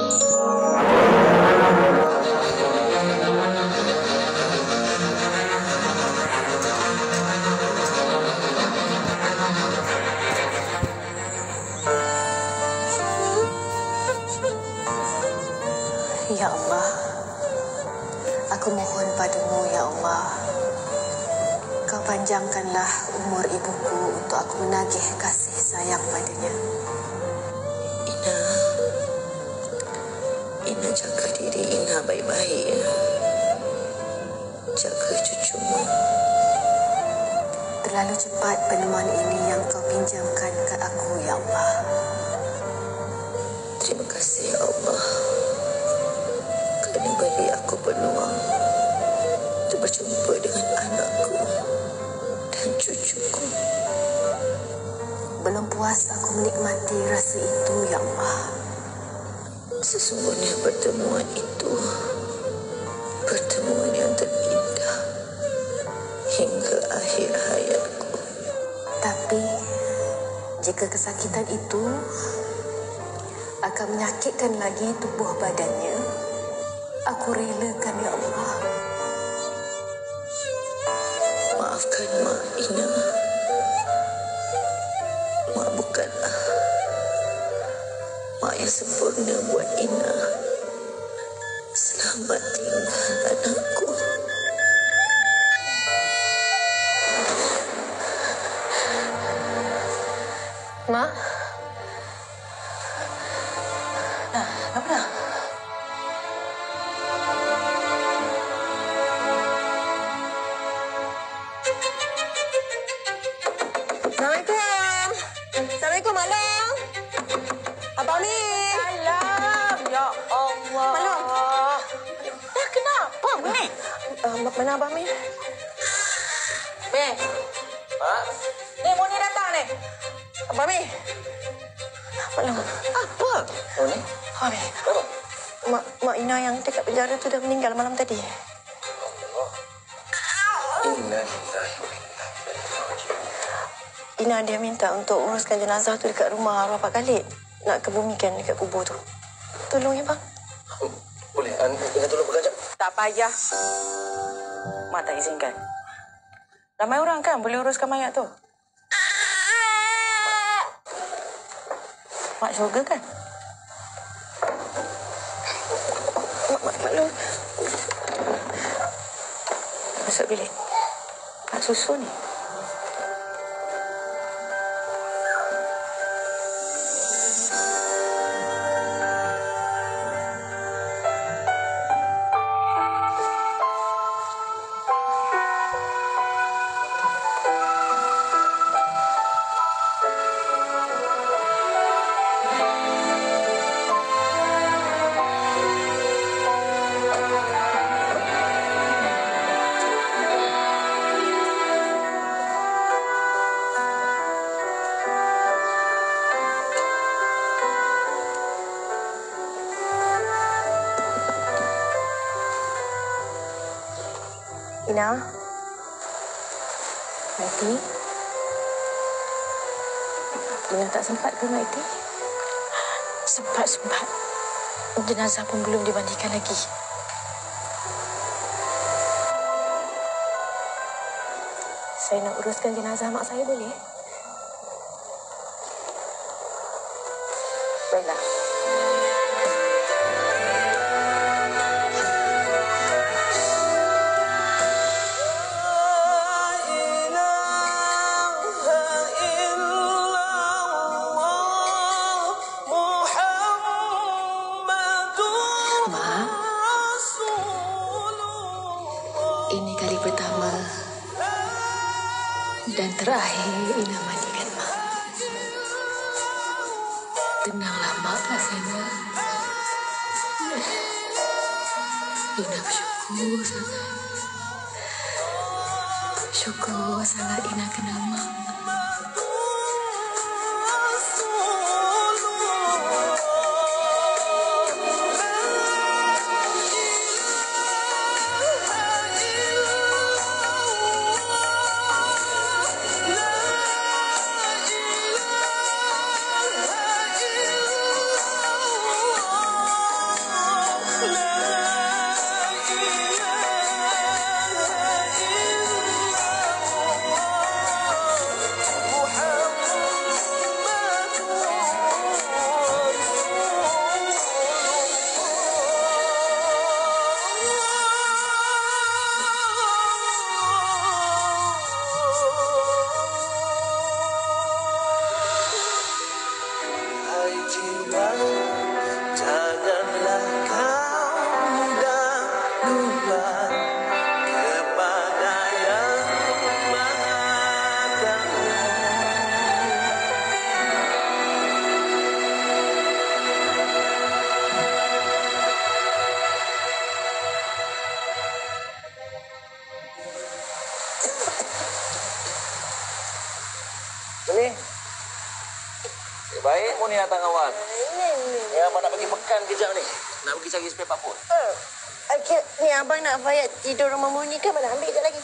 Ya Allah, aku mohon padamu, Ya Allah. Kau panjangkanlah umur ibuku untuk aku menagih kasih sayang padanya. Ina jaga diri Ina baik-baik ya. Jaga cucumu. Terlalu cepat penemuan ini yang kau pinjamkan ke aku, Ya Allah. Terima kasih ya Allah kerana beri aku peluang untuk berjumpa dengan anakku dan cucuku. Belum puas aku menikmati rasa itu, Ya Allah. Sesungguhnya pertemuan itu pertemuan yang terindah hingga akhir hayatku. Tapi jika kesakitan itu akan menyakitkan lagi tubuh badannya, aku relakan, Ya Allah. Maafkan Mak Ina. Mak bukanlah mak yang sempurna buat Ina. Selamat tinggal anakku. Mak? Apa dah? Assalamualaikum. Assalamualaikum, Mak Long. Abang Mi. Salam. Ya Allah. Mak Long. Kenapa ni? Mana Abang Mi? Beh. Mak. Ni Moni datang ni. Abang Mi. Mak Long. Apa? Moni? Abang Mi. Apa? Mak Ina yang dekat penjara tu dah meninggal malam tadi. Ina dia minta untuk uruskan jenazah tu dekat rumah arwah Pak Khalid. Nak kebumikan dekat kubur tu. Tolong ya, Bang. Boleh, Ina tolong pegang jap. Tak payah. Mak tak izinkan. Ramai orang kan boleh uruskan mayat tu. Mak syurga kan? Mak Long. Masuk bilik. Nak susu ni. Ina. Maiti. Ina tak sempat ke, Maiti? Sempat. Jenazah pun belum dimandikan lagi. Saya nak uruskan jenazah mak saya, boleh? Baiklah. Ini kali pertama dan terakhir Ina mandikan Mak. Tenanglah Mak kat sana. Ina bersyukur sangat. Syukur sangat Ina kenal Mak. datang awak. Ya, abang nak pergi pekan kejap ni. Nak pergi cari spare part pun. Ni abang nak Fayat tidur rumah Murni ke? Mana ambil je lagi.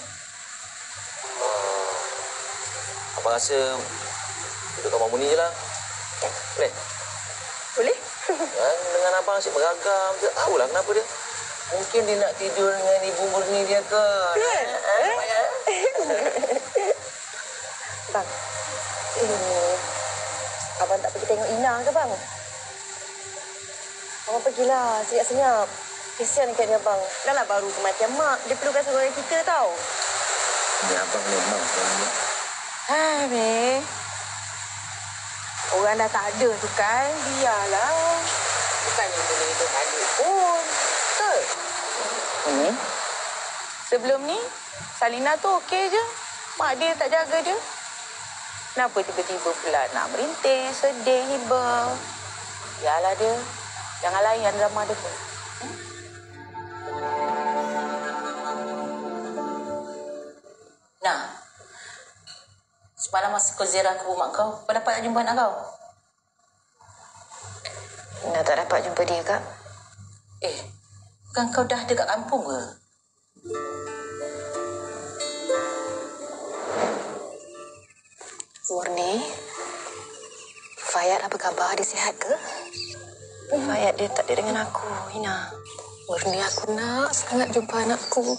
Abang rasa duduk kat rumah Muni je lah. Boleh? Boleh? Dengan abang asyik beragam je. Tahulah kenapa dia. Mungkin dia nak tidur dengan ibu Murni dia ke. Bang. Abang tak pergi tengok Ina ke bang? Abang pergilah, senyap-senyap. Kesian dekat dia bang. Dah lah baru kematian mak. Dia perlukan saudara kita tau. Ni abang memang banyak. Hai, Mei. Orang dah tak ada tu kan. Biarlah. Bukannya boleh hidup balik pun. Betul? Sebelum ni, Salina tu okey je. Mak dia tak jaga dia. Kenapa tiba-tiba pula nak merintih, sedih, hibah? Biarlah dia. Jangan layan drama dia pun. Nah, semalam masa kau ziarah ke rumah kau dapat tak jumpa anak kau? Ina tak dapat jumpa dia, Kak. Bukan kau dah ada kat kampung ke? Murni, Fayat apa khabar? Dia sihat ke? Fayat dia tak ada dengan aku, Ina. Murni, aku nak sangat jumpa anakku.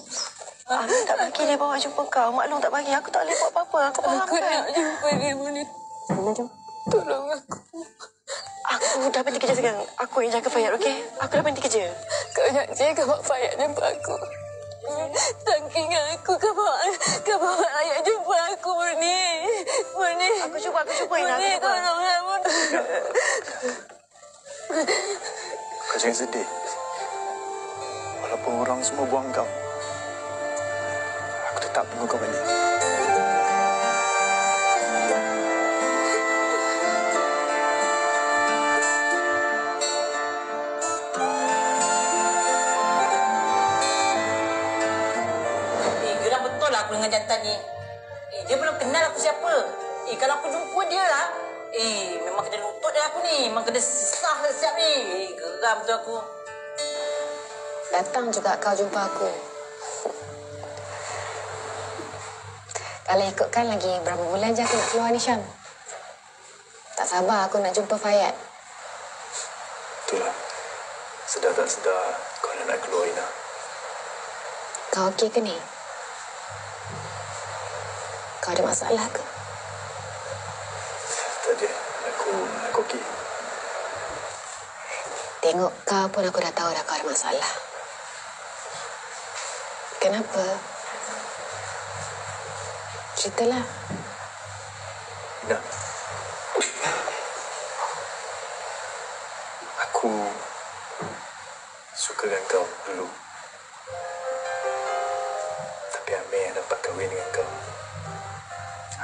Aku tak bagi dia bawa jumpa kau. Maklum tak bagi. Aku tak boleh buat apa-apa. Aku faham kan? Aku nak jumpa dia, Murni. Ina, jom. Tolong aku. Aku dah berhenti kerja sekarang. Aku yang jaga Fayat, okey? Aku dah berhenti kerja. Kau janji kau bawa Fayat jumpa aku. Tangking aku, kau bawa ayah jumpa aku, Murni. Murni. Aku cuba, Ina. Murni, Aku cuba. tolonglah, Murni. Kau jangan sedih. Walaupun orang semua buang kau, aku tetap tunggu kau balik. Geram betul lah aku dengan jantan ni. Dia belum kenal aku siapa. Kalau aku jumpa dia lah. Memang kena lutut dia aku ni. Memang kena sah siap ni. Geram betul aku. Datang juga kau jumpa aku. Kalau ikutkan lagi berapa bulan je aku nak keluar ni, Syam. Tak sabar aku nak jumpa Fayat. Itulah. Sedar tak sedar kau nak keluar, Ina. Kau okey ke ni? Kau ada masalah ke? Tak ada. Aku okey. Tengok kau pun aku dah tahu dah kau ada masalah. Kenapa? Ceritalah. Ina. Aku suka dengan kau dulu. Tapi Amir yang dapat kahwin dengan kau.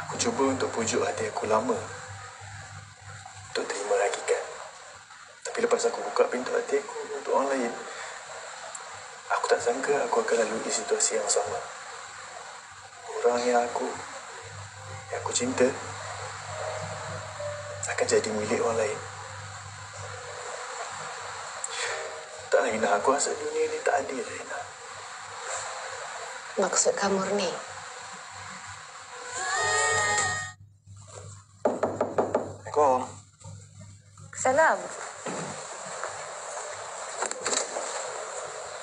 Aku cuba untuk pujuk hati aku lama untuk terima hakikat. Tapi lepas aku buka pintu hati aku untuk orang lain, aku tak sangka aku akan lalui situasi yang sama. Orang yang aku cinta akan jadi milik orang lain. Tak, Ina, aku rasa dunia ni tak adil, Ina. Maksud kamu Murni? Assalamualaikum. Salam.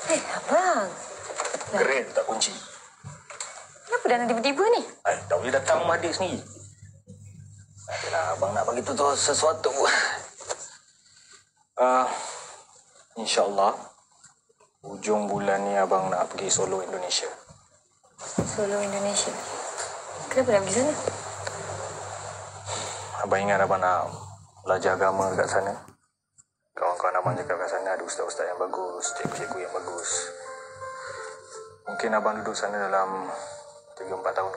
Abang. Keren tak kunci. Kenapa dah nak tiba-tiba ni? Tak boleh datang rumah adik sendiri. Adalah, abang nak bagi tu sesuatu. InsyaAllah, hujung bulan ni abang nak pergi Solo, Indonesia. Solo Indonesia. Kenapa nak pergi sana? Abang ingat abang nak belajar agama dekat sana. Kawan-kawan abang cakap kat sana ada ustaz-ustaz yang bagus, cikgu-cikgu yang bagus. Mungkin abang duduk sana dalam 3-4 tahun.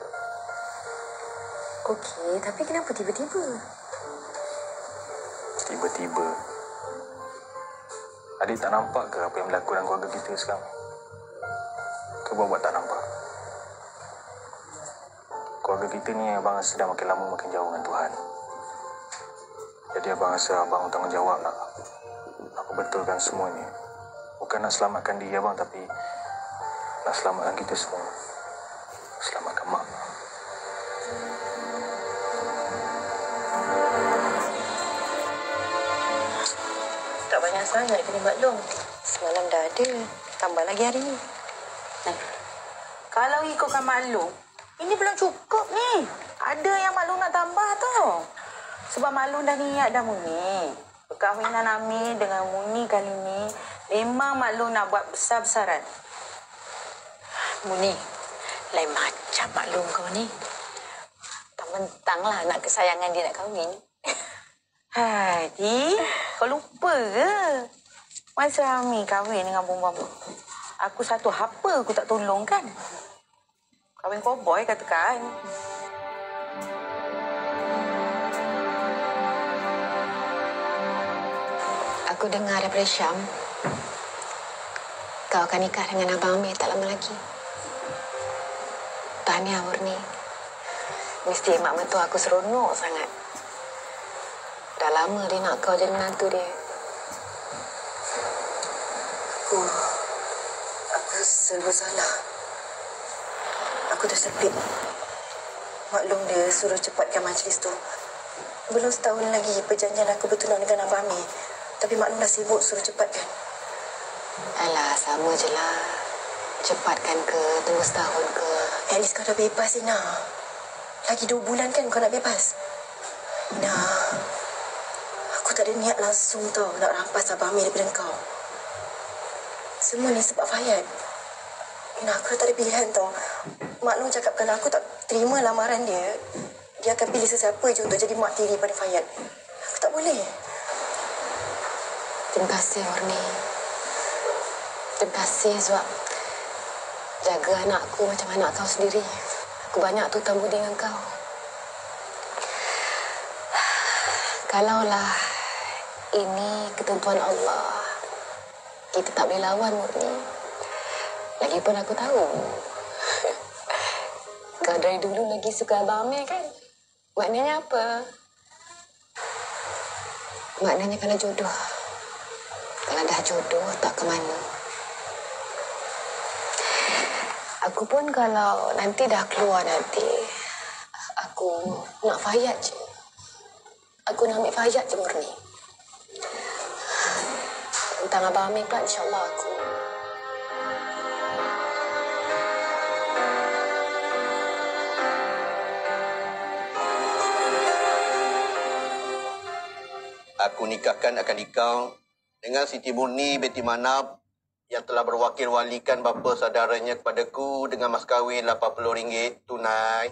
Okey, tapi kenapa tiba-tiba? Tiba-tiba. Adik tak nampak ke apa yang berlaku dalam keluarga kita sekarang? Kau buat tak nampak? Keluarga kita ni abang sedang makin lama makin jauh dengan Tuhan. Jadi abang rasa abang tanggungjawab nak betulkan semua ni. Bukan nak selamatkan diri abang, tapi nak selamatkan kita semua. Selamatkan mak. Tak banyak sangat kena maklum. Semalam dah ada. Tambah lagi hari ni. Kalau ikutkan maklum, ini belum cukup ni. Ada yang maklum nak tambah tau. Sebab maklum dah niat dah Muni. Perkahwinan Amir dengan Muni kali ni memang maklum nak buat besar-besaran. Muni, lain macam maklum kau ni. Mentang-mentanglah anak kesayangan dia nak kahwin. Hadi, kau lupa ke? Masa Amir kahwin dengan perempuan tu, aku satu apa aku tak tolong kan? Kahwin cowboy katakan. Aku dengar daripada Syam, kau akan nikah dengan Abang Amir tak lama lagi. Tahniah, Murni. Mesti mak mentua aku seronok sangat. Dah lama dia nak kau jadi menantu dia. Aku serba salah. Aku tersepit. Maklum dia suruh cepatkan majlis tu. Belum setahun lagi perjanjian aku bertunang dengan Abang Amir. Tapi maklum dah sibuk suruh cepatkan. Alah, sama je lah. Cepatkan ke, tunggu setahun ke. At least kau dah bebas, Ina. Lagi 2 bulan kan kau nak bebas. Ina, aku tak ada niat langsung tau nak rampas Abang Amir daripada kau. Semua ni sebab Fayad. Ina, aku tak ada pilihan tau. Maklum cakap kalau aku tak terima lamaran dia, dia akan pilih sesiapa je untuk jadi mak tiri pada Fayad. Aku tak boleh. Terima kasih, Murni. Terima kasih sebab jaga anakku macam anak kau sendiri. Aku banyak hutang budi dengan kau. Kalaulah ini ketentuan Allah, kita tak boleh lawan, Murni. Lagipun aku tahu kau dari dulu lagi suka Abang Amir kan? Maknanya apa? Maknanya kalau jodoh. Kalau dah jodoh, tak ke mana. Aku pun kalau nanti dah keluar nanti, aku nak Fayad je. Aku nak ambil Fayad je, Murni. Tentang Abang Amir pula, insyaAllah aku. Aku nikahkan akad nikah dengan Siti Murni binti Manap yang telah berwakil walikan bapa saudaranya kepadaku dengan mas kahwin RM80 tunai.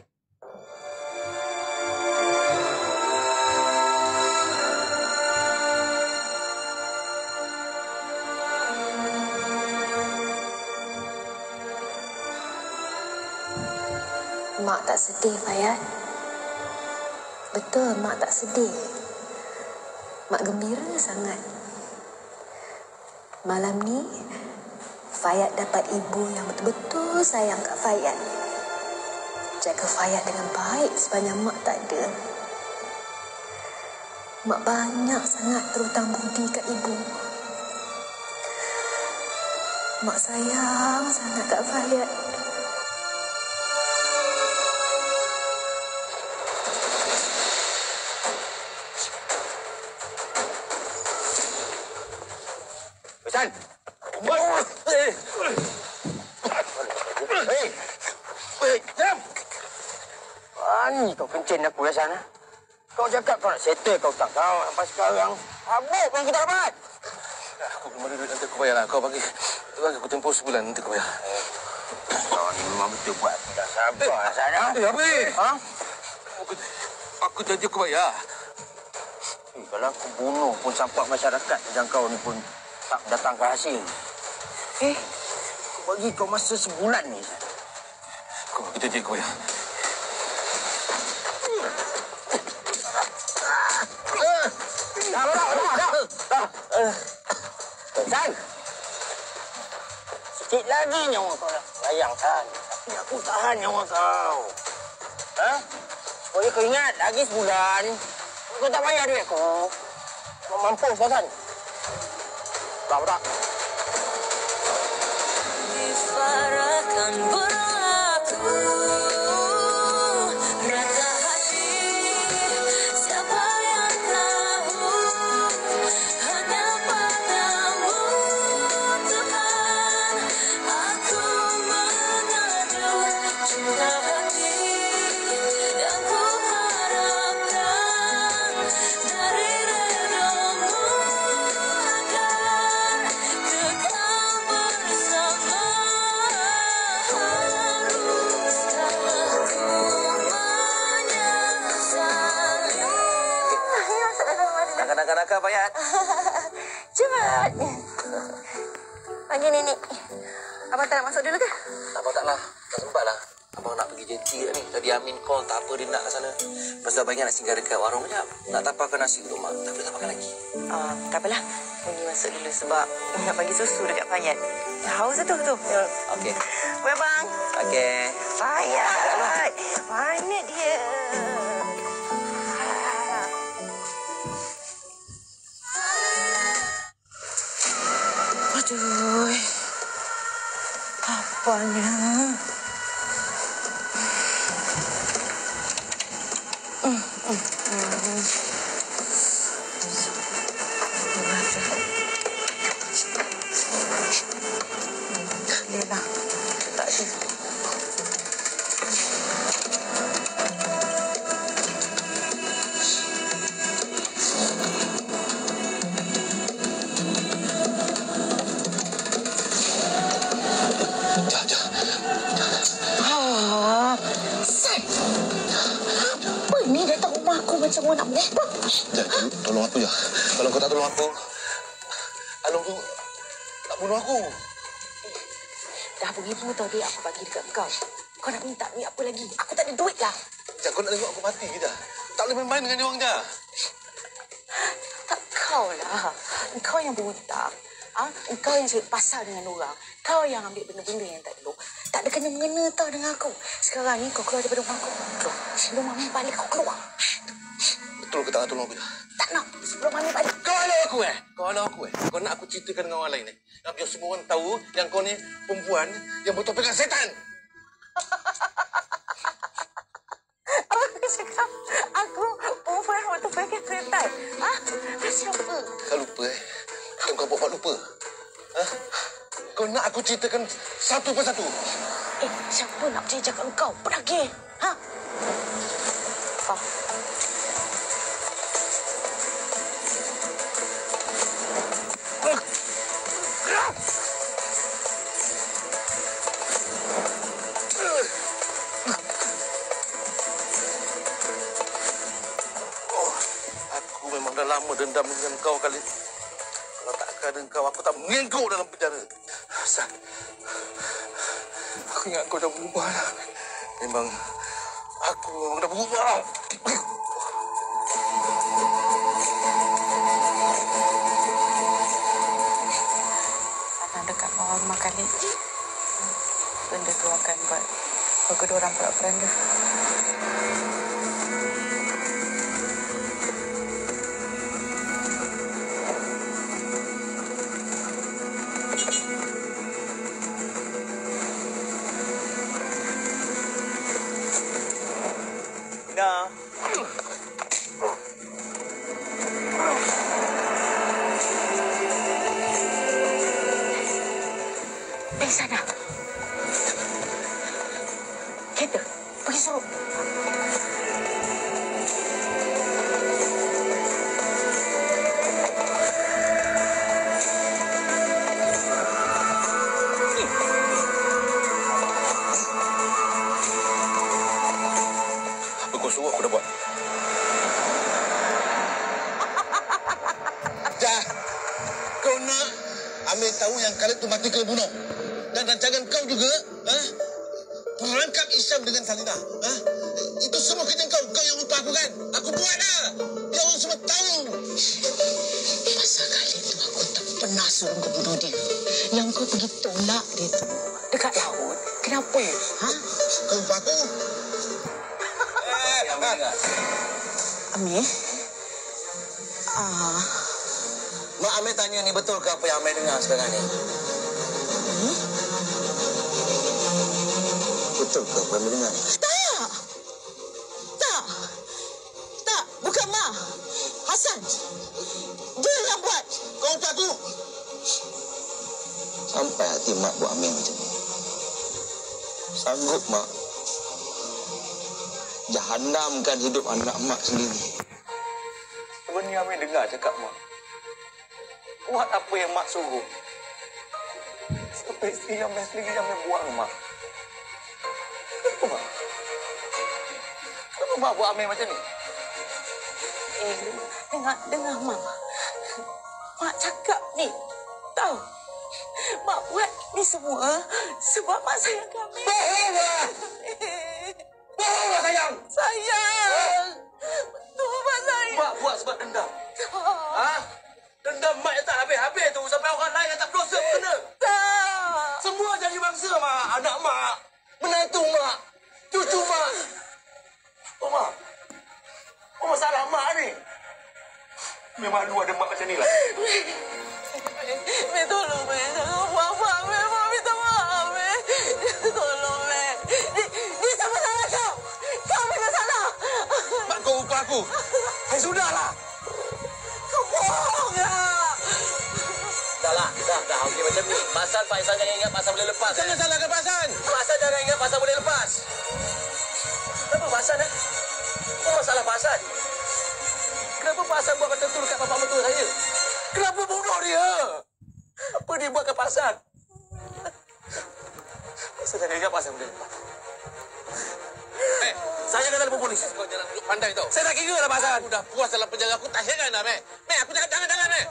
Mak tak sedih, Fayad. Betul, Mak tak sedih. Mak gembira sangat. Malam ni, Fayad dapat ibu yang betul-betul sayang kat Fayad. Jaga Fayad dengan baik sepanjang Mak tak ada. Mak banyak sangat terhutang budi kat ibu. Mak sayang sangat kat Fayad. Pesan! Jam! Ani kau kencing aku dah sana. Kau cakap kau nak settle kau tak kau sampai sekarang. Habuk pun aku tak dapat. Aku kembali duit nanti aku bayar lah. Kau bagi aku tempoh sebulan nanti aku bayar. Kau ni memang betul buat aku dah sabar sana. Apa ni? Ha? Aku janji aku bayar. Kalau aku bunuh pun sampai masyarakat macam kau ni pun tak datang ke hasil. Aku bagi kau masa sebulan ni. Aku janji aku bayar. Dah. San! Sikit lagi nyawa kau nak layang, San. Tapi aku tahan nyawa kau. Ha? Supaya kau ingat, lagi sebulan, Kau tak bayar duit kau. Mampus kau kan? Tahu tak? Farahkan berlaku rata hati siapa yang tahu hanya padamu Tuhan aku mengadu cinta hati yang ku harapkan dari redamu agar kekal bersama. Nakal-nakal Payat. Cepat. Panggil nenek. Abang tak nak masuk dulu ke? Abang taklah. Tak sempat lah. Abang nak pergi JT ni. Tadi Amin call tak apa dia nak ke sana. Pasal abang nak singgah dekat warung sekejap. Nak taparkan nasi untuk mak. Tak boleh taparkan lagi. Tak apalah. Pergi masuk dulu sebab nak bagi susu dekat Payat. Haus tu. Ya. Okey. Boleh bang? Okey. Payat. Mana dia? Aduh. Apanya? Yelah, tak ada. Apa ni datang rumah aku macam orang nak melepak? Tolong aku je. Kalau kau tak tolong aku, Along tu tak bunuh aku. Dah begitu tau dia aku bagi dekat kau. Kau nak minta duit apa lagi? Aku tak ada duit lah. Jangan kau nak tengok aku mati ke dah. Tak boleh main-main dengan dia orang je. Tak kau lah. Kau yang berhutang. Kau yang cari pasal dengan orang. Kau yang ambil benda-benda yang tak elok. Tak ada kena-mengena tau dengan aku. Sekarang ni kau keluar daripada rumah aku. Keluar. Sebelum Mami balik kau keluar. Betul ke tak nak tolong aku je? Tak nak. Sebelum Mami balik. Kau halau aku Kau halau aku Kau nak aku ceritakan dengan orang lain nak biar semua orang tahu yang kau ni perempuan yang bertopeng setan. Aku cakap aku perempuan yang bertopeng setan. Siapa? Kau lupa Kau buat lupa. Kau nak aku ceritakan satu persatu. Siapa nak percaya cakap kau? Pergi. Aku memang dah lama dendam dengan kau kali. Kalau tak ada kau, aku tak menggengkau dalam penjara. Hasan, aku ingat kau dah berubah lah. Memang aku dah berubah. Sana dekat bawah rumah kali. Benda tu akan buat kedua orang perak-peranda. Sana. Kereta. Pergi suruh. Apa kau suruh aku dah buat? Dah. Kau nak Amir tahu yang Khalid tu mati kena bunuh. Dan rancangan kau juga, perangkap Isyam dengan Salina. Itu semua kerja kau yang untuk aku kan? Aku buat dah. Biar orang semua tahu. Pasal kali tu aku tak pernah suruh kau bunuh dia. Yang kau pergi tolak dia tu dekat laut. Kenapa? Kau lupa aku? Amir, Mak Amir tanya ni betul ke apa yang Amir dengar sekarang ni? Betul ke apa yang Amir dengar ni? Tak. Bukan Mak. Hasan. Dia yang buat. Kau umpat aku. Sampai hati mak buat Amir macam ni. Sanggup mak jahanamkan hidup anak mak sendiri. Sebenarnya Amir dengar cakap mak. Buat apa yang mak suruh. Sampai isteri Amir sendiri Amir buang mak. Kenapa mak? Kenapa mak buat Amir macam ni? Dengar Mak. Mak cakap ni. Tahu? Mak buat ni semua sebab Mak sayang kami. Mak sayang. Sayang. Betul Mak sayang. Mak buat sebab dendam. Dendam mak yang tak habis-habis tu sampai orang lain yang tak berdosa pun kena. Tak. Semua jadi bangsa mak. Anak mak. Menantu mak. Cucu mak. Oh mak. Apa masalah mak ni? Memang lu ada mak macam ni lah. Mek tolong Mek. Jangan buang Mak. Mek minta maaf Mek. Tolong Mek. Ni siapa salah kau? Kau memang salah. Mak kau upah aku. Sudahlah. Kau bohong lah. Dah. Okey macam ni. Pasal Pak Ihsan jangan ingat pasal boleh lepas. Jangan salahkan Pak Ihsan. Pasal jangan ingat pasal boleh lepas. Kenapa Pak Ihsan Apa masalah Pak Ihsan? Kenapa Pak Ihsan buat macam tu dekat bapak mertua saya? Kenapa bunuh dia? Apa dia buat ke Pak Ihsan? Pasal jangan ingat pasal boleh lepas. Saya akan telefon polis. Kau jangan duduk pandai tau. Saya dah kira dah Pak Ihsan. Aku dah puas dalam penjara. Aku tak heran dah, Mek. Mek, aku jangan, Mek.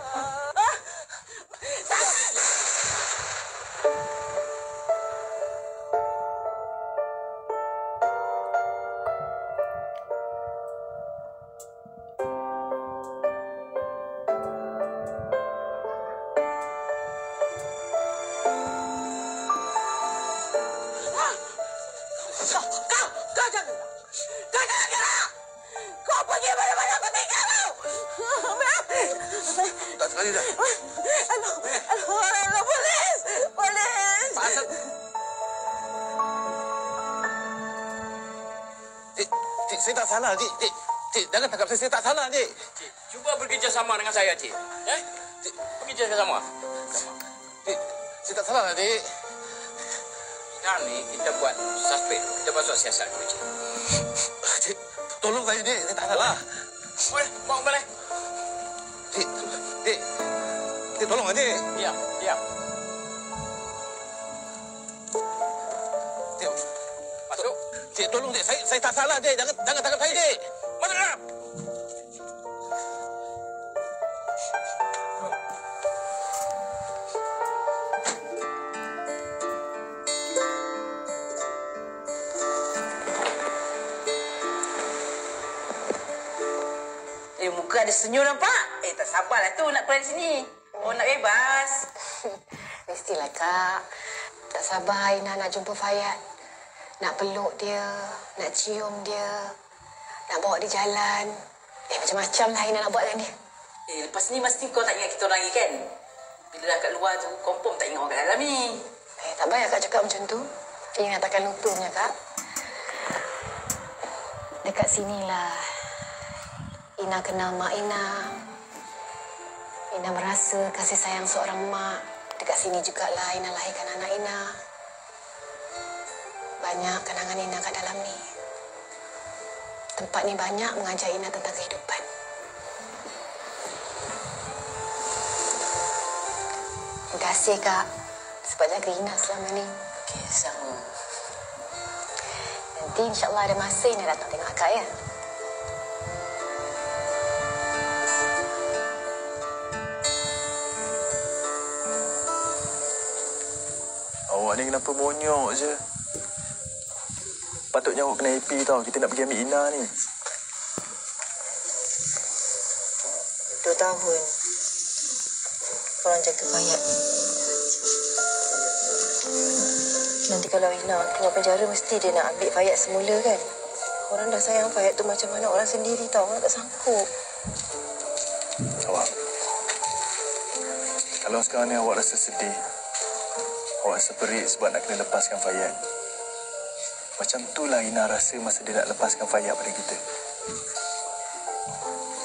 Saya tak salah, Cik. Cik, jangan tangkap saya. Saya tak salah, Cik. Cik, cuba bekerjasama dengan saya, Cik. Cik, Bekerjasama. Cik, saya tak salah, Cik. Sekarang ni kita buat suspend. Kita buat siasat dulu, Cik. Cik, tolong saya, Cik. Saya tak salah. Boleh, bawa balik. Cik, tolong, Cik. Diam. Cik, Masuk. Cik, tolong, Cik. Saya tak salah, Cik. Jangan tangkap saya, Cik. Masuk dalam. Muka ada senyum nampak? Tak sabarlah tu nak keluar dari sini. Oh, nak bebas. Mestilah, Kak. Tak sabar Aina nak jumpa Fayat. Nak peluk dia, nak cium dia, nak bawa dia jalan. Macam-macam lah Aina nak buat dengan dia. Lepas ni mesti kau tak ingat kita orang lagi kan? Bila dah kat luar tu, confirm tak ingat orang kat dalam ni. Tak payah Kak cakap macam tu. Ingat takkan lupanya, Kak. Dekat sinilah Ina kenal mak Ina. Ina merasa kasih sayang seorang mak. Dekat sini jugalah Ina lahirkan anak Ina. Banyak kenangan Ina kat dalam ni. Tempat ni banyak mengajar Ina tentang kehidupan. Terima kasih, Kak. Sebab jaga Ina selama ni. Okey, sama. Nanti insyaAllah ada masa Ina datang tengok Kak, ya? Awak ni kenapa monyok je? Patutnya awak kena happy tau. Kita nak pergi ambil Ina ni. 2 tahun. Korang jaga Fayat. Nanti kalau Ina keluar penjara, mesti dia nak ambil Fayat semula kan? Korang dah sayang Fayat tu macam mana orang sendiri tau. Orang tak sanggup. Kalau sekarang ni awak rasa sedih, awak rasa perit sebab nak kena lepaskan Fayat. Macam itulah Ina rasa masa dia nak lepaskan Fayat pada kita.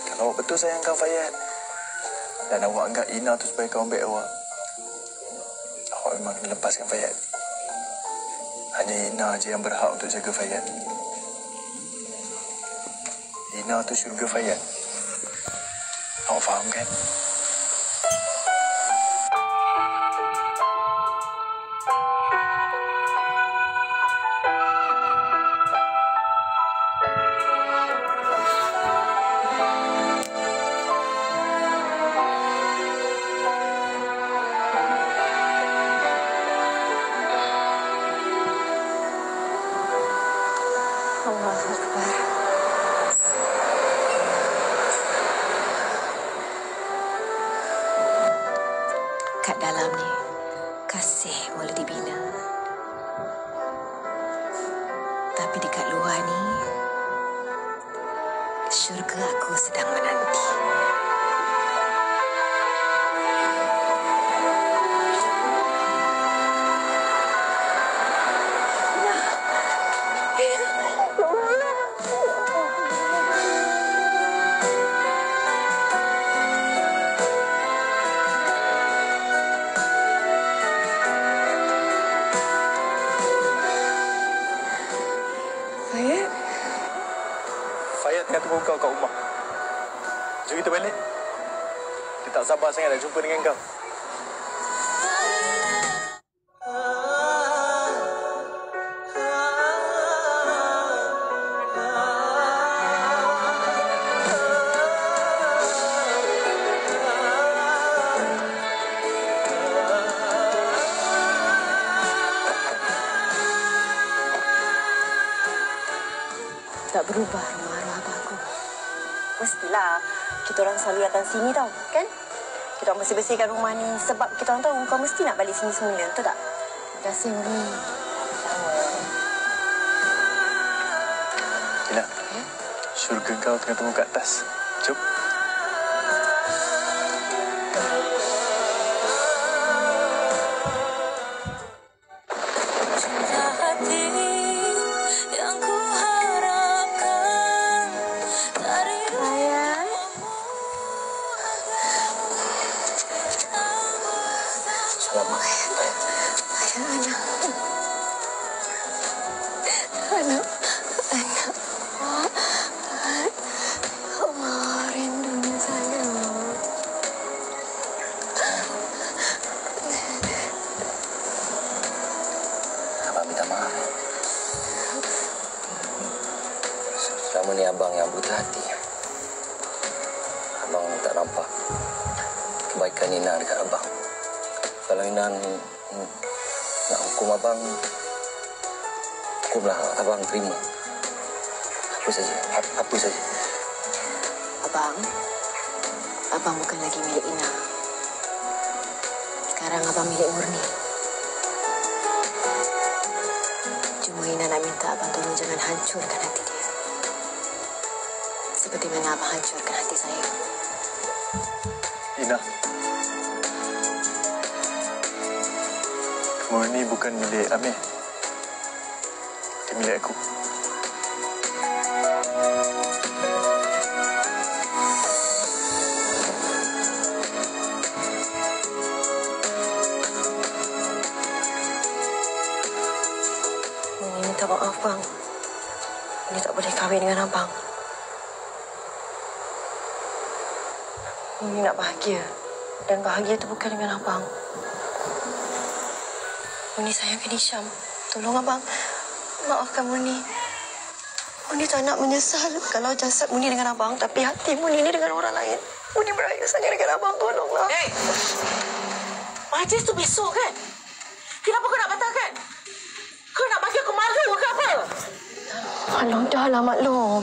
Kalau awak betul sayangkan Fayat dan awak anggap Ina tu sebagai kawan baik awak memang kena lepaskan Fayat. Hanya Ina je yang berhak untuk jaga Fayat. Ina tu syurga Fayat. Awak faham kan? Allahu Akbar. Kat dalam ni, kasih mula dibina. Tapi dekat luar ni, syurga aku sedang menanti. Fayat tengah tunggu kau kat rumah. Jom kita balik. Dia tak sabar sangat nak jumpa dengan kau. Tak berubah rumah arwah abah aku. Mestilah kita orang selalu datang sini tau, kan? Kita orang bersih-bersihkan rumah ni sebab kita orang tahu kau mesti nak balik sini semula, betul tak? Terima kasih, Umi. Ina, syurga kau tengah tunggu kat atas. Jom. Allah, rindunya saya. Abang minta maaf. Selama ni abang yang buta hati. Abang tak nampak kebaikan Ina dekat abang. Kalau Ina nak hukum abang, hukumlah abang terima. Apa saja, apa saja. Abang bukan lagi milik Ina. Sekarang abang milik Murni. Cuma Ina nak minta abang tolong jangan hancurkan hati dia. Seperti mana abang hancurkan hati saya. Ina, Murni bukan milik Amir. Dia milik aku. Murni minta maaf, bang. Murni tak boleh kahwin dengan abang. Murni nak bahagia. Dan bahagia itu bukan dengan abang. Murni sayangkan Hisham. Tolong abang. Maafkan Murni. Murni tak nak menyesal kalau jasad Murni dengan abang. Tapi hati Murni ni dengan orang lain. Murni beraya sangat dengan abang. Tolonglah. Hei! Majlis tu besok kan? Kenapa kau nak batalkan? Kau nak bagi aku malu ke apa? Alah, dahlah maklum.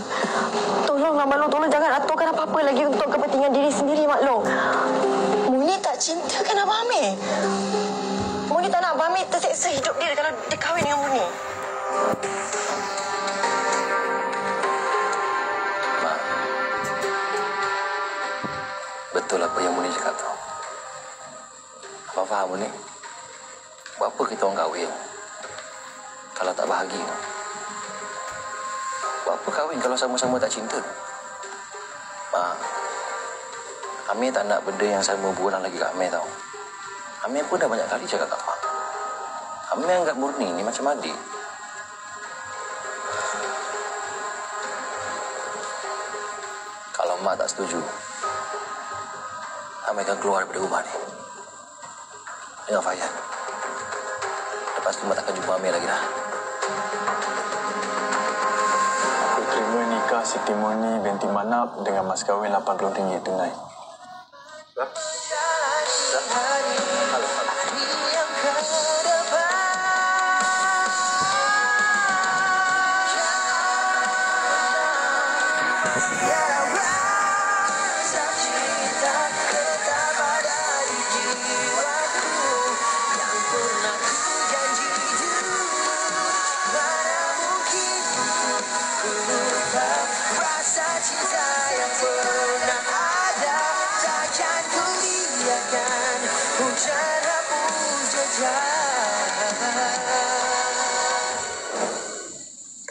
Tolonglah maklum. Tolong jangan aturkan apa-apa lagi untuk kepentingan diri sendiri maklum. Murni tak cintakan Abang Amir. Murni tak nak Abang Amir terseksa hidup dia kalau dia kahwin dengan Murni. Mak, betul apa yang Murni cakap tu. faham ni. Buat apa kita orang kahwin kalau tak bahagia? Buat apa kahwin kalau sama-sama tak cinta? Ma, Amir tak nak benda yang sama berulang lagi kat Amir tau. Amir pun dah banyak kali cakap kat Mak. Amir anggap Murni ni macam adik. Kalau Mak tak setuju, Amir akan keluar daripada rumah ni. Dengan Fayan. Lepas tu Mak takkan jumpa Amir lagi dah. Aku terima nikah Siti Murni binti Manap dengan mas kahwin RM80 tunai.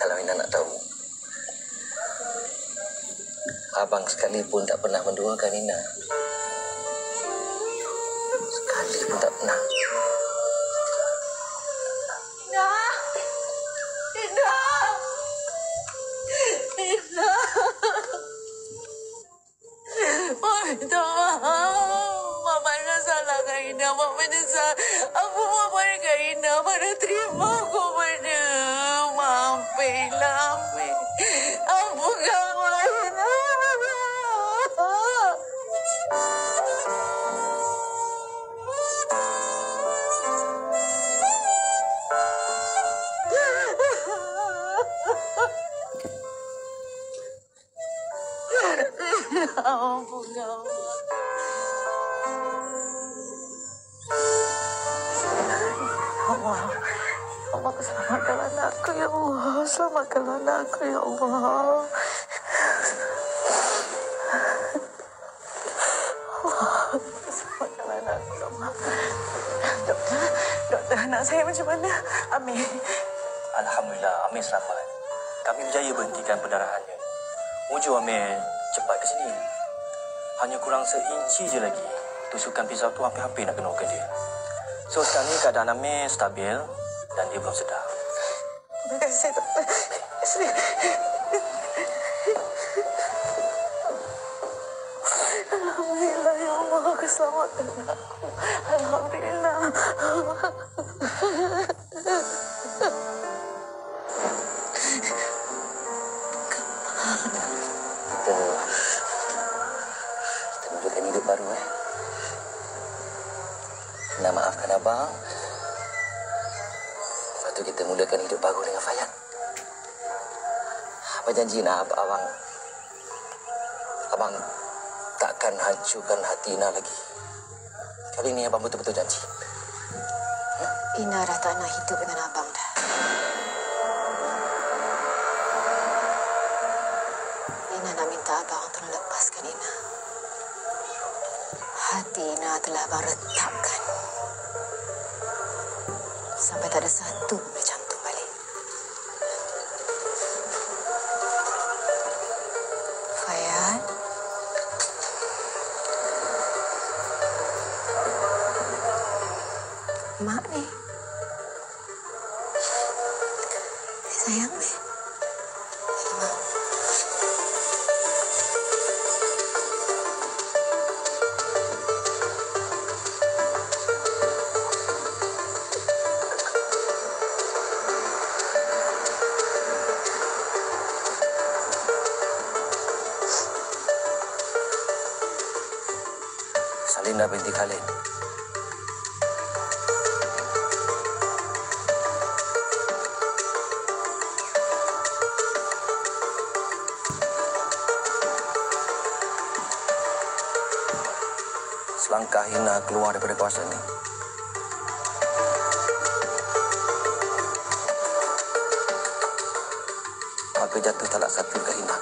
Kalau Ina nak tahu, Abang sekalipun tak pernah menduakan Ina. Sekali pun tak pernah. Minta maaf. Mak mana salahkan Ina. Mak menyesal. Apa Mak berikan Ina? Mana terima aku benda. Maafkanlah Amir. Ampunkanlah Ina. Ampunkanlah. Allah, selamatkanlah anakku, ya Allah. Selamatkanlah anakku, ya Allah. Selamatkanlah anakku, ya Allah. Doktor, anak saya macam mana? Amir. Alhamdulillah, Amir selamat. Kami berjaya berhentikan pendarahannya. Wujud Amir cepat ke sini. Hanya kurang seinci je lagi. Tusukan pisau tu hampir-hampir nak kena organ dia. So sekarang ni keadaan Amir stabil dan dia belum sedar. Terima kasih, doktor. Alhamdulillah, ya Allah. Keselamatan aku. Alhamdulillah. Kita mulakan hidup baru, Nak maafkan Abang. Lepas tu kita mulakan hidup baru dengan Fayan. Abang janji nak Abang takkan hancurkan hati Ina lagi. Kali ni Abang betul-betul janji. Ina dah tak nak hidup dengan abang dah. Ina nak minta abang tolong lepaskan Ina. Hati Ina telah abang retapkan. Sampai tak ada satu pun boleh jantung balik. Fayan. Mak ni. Sayang ni. Mak. Salina binti Khalid. Selangkah Ina keluar daripada kawasan ini, maka jatuh talak satu ke Ina.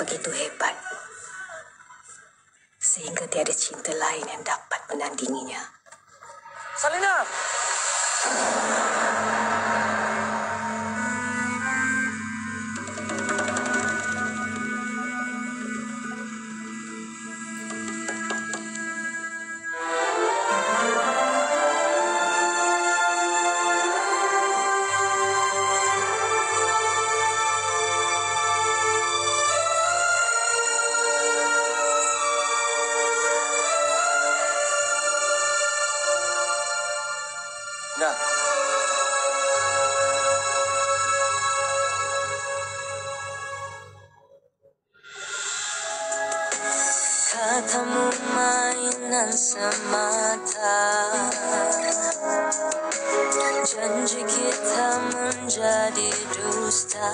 begitu hebat sehingga tiada cinta lain yang dapat menandinginya. Salina! Nah, katamu mainan semata, janji kita menjadi dusta.